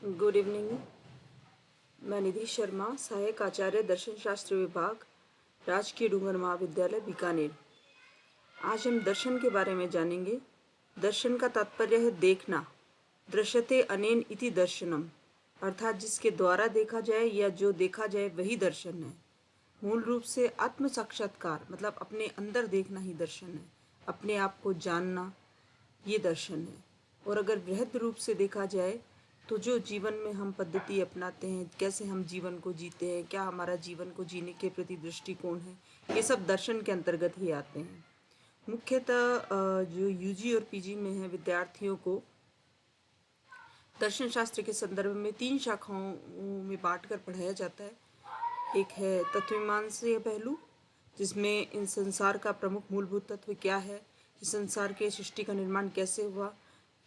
Good evening. मैं निधि शर्मा, सहायक आचार्य दर्शन शास्त्र विभाग, राजकीय डूंगर महाविद्यालय बीकानेर। आज हम दर्शन के बारे में जानेंगे। दर्शन का तात्पर्य है देखना। दृश्यते अनेन इति दर्शनम, अर्थात जिसके द्वारा देखा जाए या जो देखा जाए वही दर्शन है। मूल रूप से आत्म साक्षात्कार मतलब अपने अंदर देखना ही दर्शन है। अपने आप को जानना, ये दर्शन है। और अगर बृहद रूप से देखा जाए तो जो जीवन में हम पद्धति अपनाते हैं, कैसे हम जीवन को जीते हैं, क्या हमारा जीवन को जीने के प्रति दृष्टिकोण है, ये सब दर्शन के अंतर्गत ही आते हैं। मुख्यतः जो यूजी और पीजी में है विद्यार्थियों को दर्शन शास्त्र के संदर्भ में 3 शाखाओं में बांटकर पढ़ाया जाता है। एक है तत्वमीमांसीय पहलू, जिसमें इन संसार का प्रमुख मूलभूत तत्व क्या है, इस संसार के सृष्टि का निर्माण कैसे हुआ,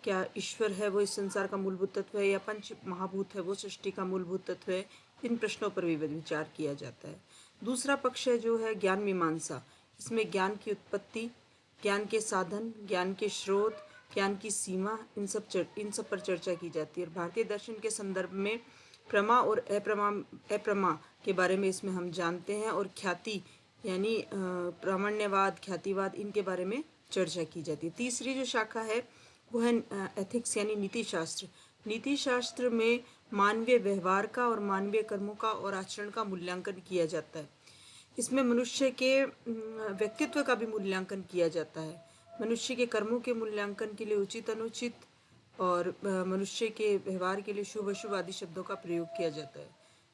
क्या ईश्वर है वो इस संसार का मूलभूत तत्व है या पंच महाभूत है वो सृष्टि का मूलभूत तत्व है। इन प्रश्नों पर विचार किया जाता है। दूसरा पक्ष है जो है ज्ञान मीमांसा। इसमें ज्ञान की उत्पत्ति, ज्ञान के साधन, ज्ञान के स्रोत, ज्ञान की सीमा, इन सब पर चर्चा की जाती है। और भारतीय दर्शन के संदर्भ में प्रमा और अप्रमा के बारे में इसमें हम जानते हैं। और ख्याति यानी प्रामाण्यवाद, ख्यातिवाद, इनके बारे में चर्चा की जाती है। तीसरी जो शाखा है वो है एथिक्स यानी नीति शास्त्र। नीति शास्त्र में मानवीय व्यवहार का और मानवीय कर्मों का और आचरण का मूल्यांकन किया जाता है। इसमें मनुष्य के व्यक्तित्व का भी मूल्यांकन किया जाता है। मनुष्य के कर्मों के मूल्यांकन के लिए उचित अनुचित और मनुष्य के व्यवहार के लिए शुभ अशुभ आदि शब्दों का प्रयोग किया जाता है।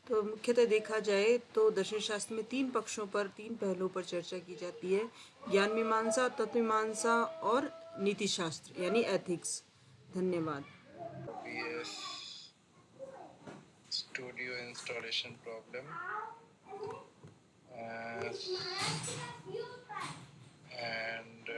तो मुख्यतः देखा जाए तो दर्शन शास्त्र में 3 पक्षों पर, 3 पहलुओं पर चर्चा की जाती है। ज्ञान मीमांसा, तत्व मीमांसा और नीति शास्त्र यानी एथिक्स। धन्यवाद। OBS studio installation problem, and